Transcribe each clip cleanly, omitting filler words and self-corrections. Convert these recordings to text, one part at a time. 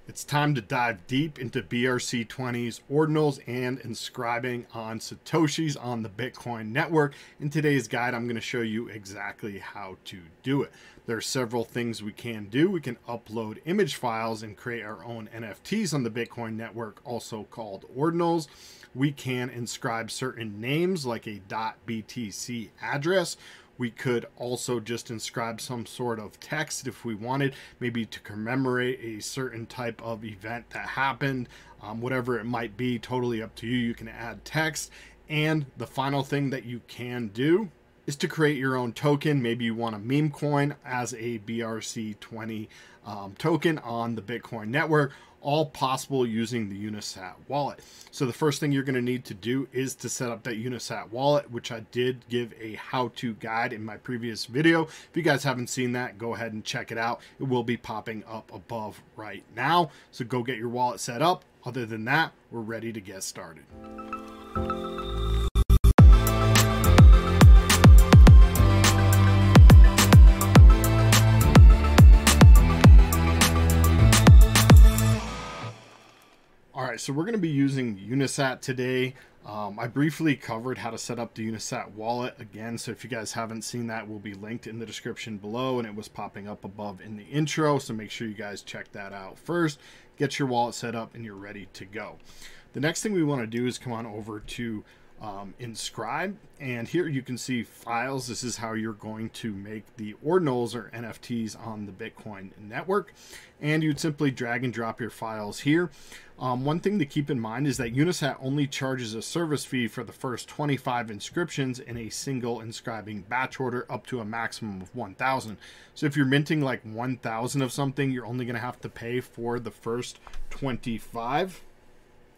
It's time to dive deep into BRC20s, Ordinals, and inscribing on Satoshis on the Bitcoin network. In today's guide, I'm going to show you exactly how to do it. There are several things we can do. We can upload image files and create our own NFTs on the Bitcoin network, also called Ordinals. We can inscribe certain names like a .btc address. We could also just inscribe some sort of text if we wanted, maybe to commemorate a certain type of event that happened, whatever it might be, totally up to you. You can add text. And the final thing that you can do is to create your own token. Maybe you want a meme coin as a BRC20 token on the Bitcoin network, all possible using the UniSat wallet. So the first thing you're going to need to do is to set up that UniSat wallet, which I did give a how-to guide in my previous video. If you guys haven't seen that, go ahead and check it out. It will be popping up above right now. So go get your wallet set up. Other than that, we're ready to get started. So we're going to be using UniSat today. I briefly covered how to set up the UniSat wallet again. So if you guys haven't seen that, it will be linked in the description below, and it was popping up above in the intro. So make sure you guys check that out first. Get your wallet set up and you're ready to go. The next thing we want to do is come on over to inscribe, and here you can see files. This is how you're going to make the Ordinals or NFTs on the Bitcoin network, and you'd simply drag and drop your files here. One thing to keep in mind is that UniSat only charges a service fee for the first 25 inscriptions in a single inscribing batch order up to a maximum of 1,000. So if you're minting like 1,000 of something, you're only going to have to pay for the first 25.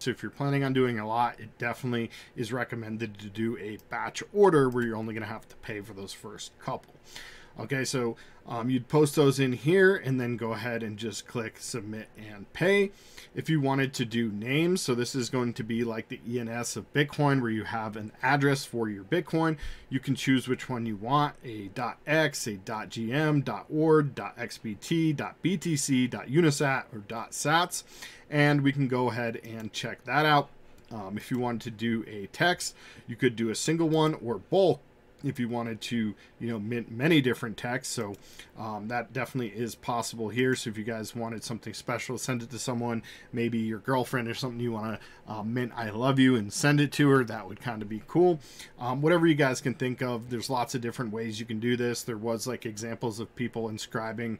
So if you're planning on doing a lot, it definitely is recommended to do a batch order where you're only going to have to pay for those first couple. Okay, so you'd post those in here and then go ahead and just click submit and pay. If you wanted to do names, so this is going to be like the ENS of Bitcoin where you have an address for your Bitcoin. You can choose which one you want, a .x, a .gm, .ord, .xbt, .btc, .unisat, or .sats. And we can go ahead and check that out. If you wanted to do a text, you could do a single one or bulk. If you wanted to, mint many different texts. So that definitely is possible here. So if you guys wanted something special, send it to someone, maybe your girlfriend or something, you want to mint I love you and send it to her, that would kind of be cool. Whatever you guys can think of, there's lots of different ways you can do this. There was like examples of people inscribing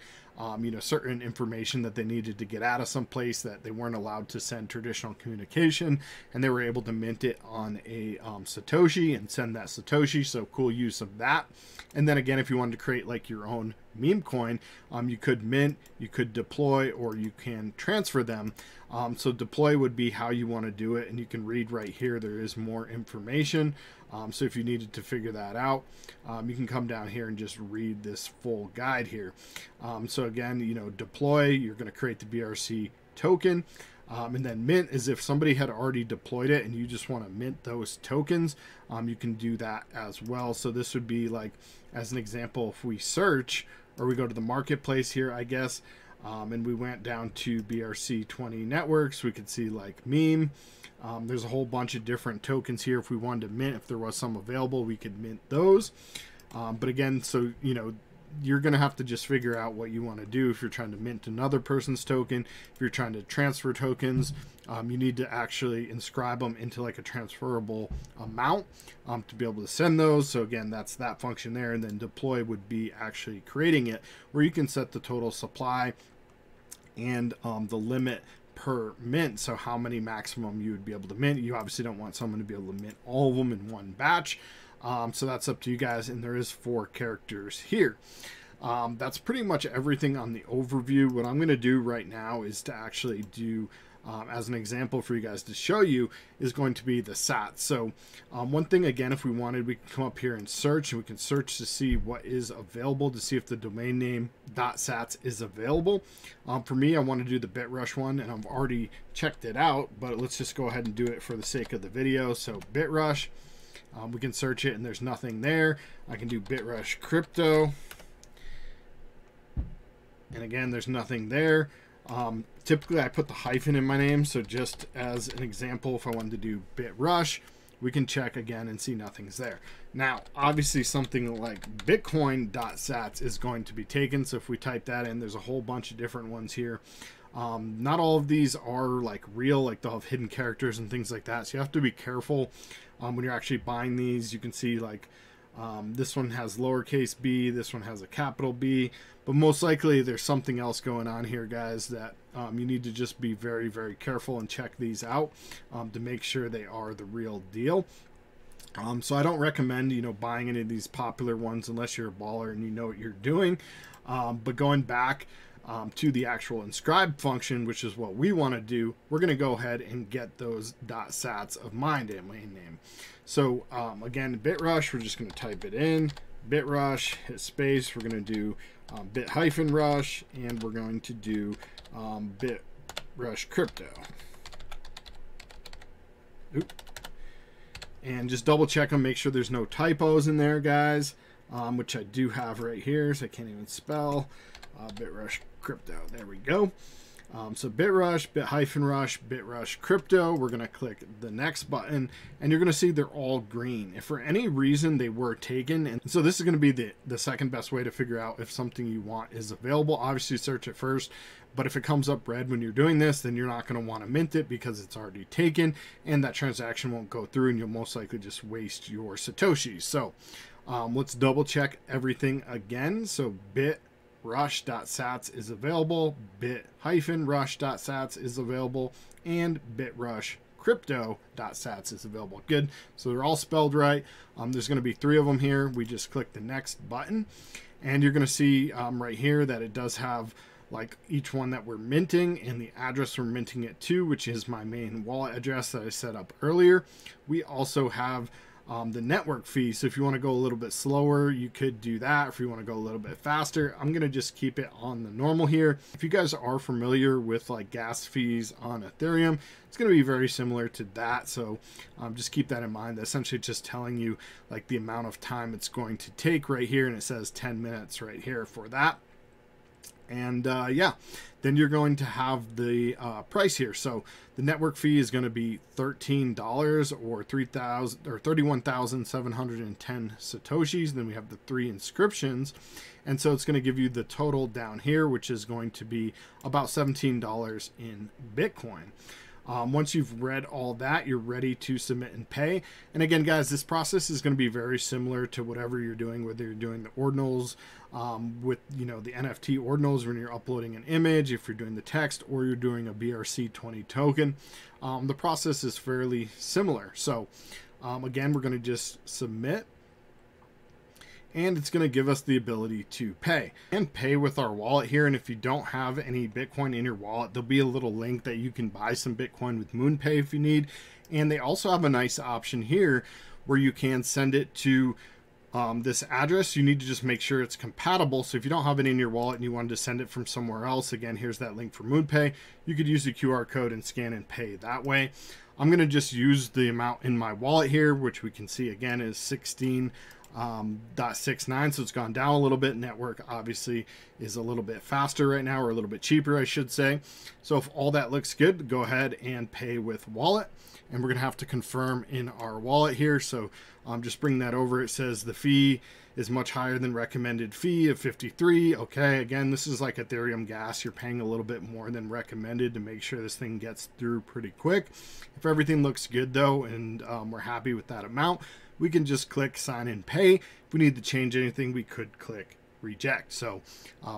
certain information that they needed to get out of some place that they weren't allowed to send traditional communication, and they were able to mint it on a Satoshi and send that Satoshi. So cool use of that. And then again, if you wanted to create like your own meme coin, you could mint, you could deploy, or you can transfer them. So deploy would be how you want to do it, and you can read right here, there is more information. So if you needed to figure that out, you can come down here and just read this full guide here. So again, deploy, you're going to create the BRC token. And then mint is if somebody had already deployed it and you just want to mint those tokens, you can do that as well. So this would be like, as an example, if we search or we go to the marketplace here, I guess, and we went down to BRC20 networks, we could see like meme. There's a whole bunch of different tokens here. If we wanted to mint, if there was some available, we could mint those. But again, so, you're going to have to just figure out what you want to do. If you're trying to mint another person's token, if you're trying to transfer tokens, you need to actually inscribe them into like a transferable amount to be able to send those. So again, that's that function there. And then deploy would be actually creating it, where you can set the total supply and the limit per mint. So how many maximum you would be able to mint. You obviously don't want someone to be able to mint all of them in one batch. So that's up to you guys, and there is 4 characters here. That's pretty much everything on the overview. What I'm going to do right now is to actually do, as an example for you guys to show you, is going to be the sats. So one thing, again, if we wanted, we can come up here and search, and we can search to see what is available, to see if the domain name .sats is available. For me, I want to do the bitrush one, and I've already checked it out, but let's just go ahead and do it for the sake of the video. So bitrush. We can search it and there's nothing there. I can do bitrush crypto, and again, there's nothing there. Typically I put the hyphen in my name, so just as an example, if I wanted to do bitrush, we can check again and see nothing's there. Now, obviously something like bitcoin.sats is going to be taken, so if we type that in, there's a whole bunch of different ones here. Not all of these are like real, like they'll have hidden characters and things like that, so you have to be careful when you're actually buying these. You can see like this one has lowercase b, this one has a capital B, but most likely there's something else going on here, guys, that you need to just be very, very careful and check these out to make sure they are the real deal. So I don't recommend, you know, buying any of these popular ones unless you're a baller and you know what you're doing. But going back to the actual inscribe function, which is what we want to do, we're going to go ahead and get those .sats of my domain name. So again, bitrush, we're just going to type it in, bitrush, hit space, we're going to do bit-rush, and we're going to do bitrush crypto. Oop. And just double check them, make sure there's no typos in there, guys, which I do have right here, so I can't even spell bitrush crypto. There we go. So bitrush, bit-rush, bitrush crypto. We're going to click the next button, and you're going to see they're all green. If for any reason they were taken, and so this is going to be the second best way to figure out if something you want is available. Obviously search it first, but if it comes up red when you're doing this, then you're not going to want to mint it because it's already taken, and that transaction won't go through, and you'll most likely just waste your Satoshis. So let's double check everything again. So bitrush.sats is available, bit-rush.sats is available, and bitrush crypto.sats is available. Good. So they're all spelled right. There's going to be 3 of them here. We just click the next button, and you're going to see right here that it does have like each one that we're minting and the address we're minting it to, which is my main wallet address that I set up earlier. We also have the network fee, so if you want to go a little bit slower, you could do that. If you want to go a little bit faster, I'm going to just keep it on the normal here. If you guys are familiar with like gas fees on Ethereum, it's going to be very similar to that, so just keep that in mind. That's essentially just telling you like the amount of time it's going to take right here, and it says 10 minutes right here for that. And yeah, then you're going to have the price here. So the network fee is going to be $13 or 31,710 Satoshis. Then we have the 3 inscriptions. And so it's going to give you the total down here, which is going to be about $17 in Bitcoin. Once you've read all that, you're ready to submit and pay. And again, guys, this process is going to be very similar to whatever you're doing, whether you're doing the ordinals with, you know, the NFT ordinals when you're uploading an image, if you're doing the text, or you're doing a BRC20 token. The process is fairly similar. So again, we're going to just submit, and it's going to give us the ability to pay and pay with our wallet here. And if you don't have any Bitcoin in your wallet, there'll be a little link that you can buy some Bitcoin with MoonPay if you need. And they also have a nice option here where you can send it to this address. You need to just make sure it's compatible. So if you don't have it in your wallet and you wanted to send it from somewhere else, again, here's that link for MoonPay. You could use the QR code and scan and pay that way. I'm going to just use the amount in my wallet here, which we can see again is 16.69, so it's gone down a little bit. Network obviously is a little bit faster right now, or a little bit cheaper, I should say. So if all that looks good, go ahead and pay with wallet, and we're gonna have to confirm in our wallet here. So just bring that over. It says the fee is much higher than recommended fee of 53. Okay, again, this is like Ethereum gas. You're paying a little bit more than recommended to make sure this thing gets through pretty quick. If everything looks good though, and we're happy with that amount, we can just click sign and pay. If we need to change anything, we could click reject. So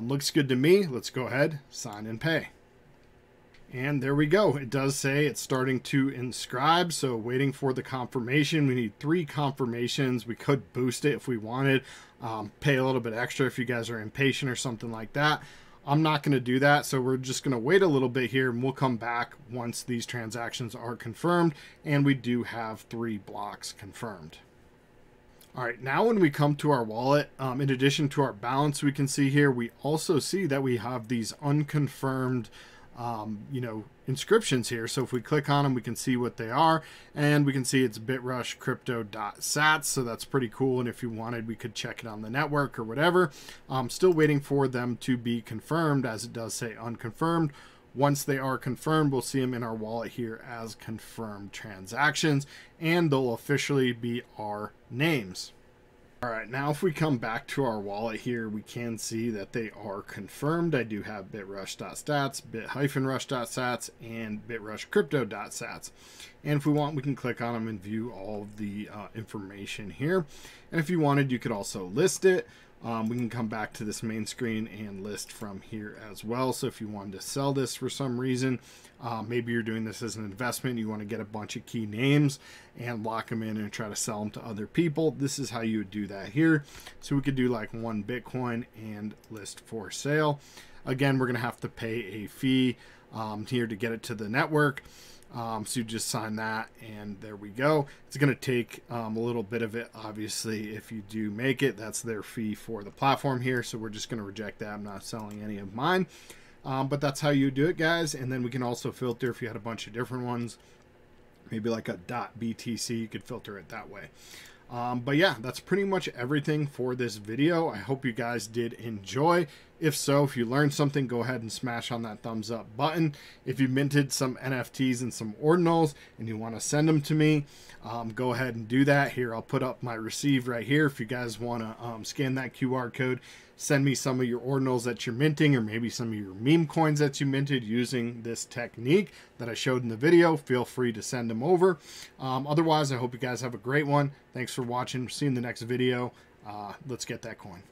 looks good to me. Let's go ahead, sign and pay. And there we go. It does say it's starting to inscribe, so waiting for the confirmation. We need 3 confirmations. We could boost it if we wanted, pay a little bit extra if you guys are impatient or something like that. I'm not going to do that, so we're just going to wait a little bit here, and we'll come back once these transactions are confirmed, and we do have 3 blocks confirmed. All right, now when we come to our wallet, in addition to our balance, we can see here, we also see that we have these unconfirmed you know, inscriptions here. So if we click on them, we can see what they are, and we can see it's bitrush crypto.sats. So that's pretty cool. And if you wanted, we could check it on the network or whatever. Still waiting for them to be confirmed, as it does say unconfirmed. Once they are confirmed, we'll see them in our wallet here as confirmed transactions, and they'll officially be our names. All right, now if we come back to our wallet here, we can see that they are confirmed. I do have bitrush.stats, bit-rush.sats, and bitrushcrypto.sats. And if we want, we can click on them and view all of the information here. And if you wanted, you could also list it. We can come back to this main screen and list from here as well. So if you wanted to sell this for some reason, maybe you're doing this as an investment, you want to get a bunch of key names and lock them in and try to sell them to other people, this is how you would do that here. So we could do like 1 Bitcoin and list for sale. Again, we're going to have to pay a fee here to get it to the network. So you just sign that and there we go. It's going to take a little bit of it. Obviously, if you do make it, that's their fee for the platform here. So we're just going to reject that. I'm not selling any of mine. But that's how you do it, guys. And then we can also filter if you had a bunch of different ones, maybe like a .btc, you could filter it that way. But yeah, that's pretty much everything for this video. I hope you guys did enjoy. If so, if you learned something, go ahead and smash on that thumbs up button. If you minted some NFTs and some ordinals and you want to send them to me, go ahead and do that. Here, I'll put up my receive right here. If you guys want to scan that QR code, send me some of your ordinals that you're minting, or maybe some of your meme coins that you minted using this technique that I showed in the video. Feel free to send them over. Otherwise, I hope you guys have a great one. Thanks for watching. See you in the next video. Let's get that coin.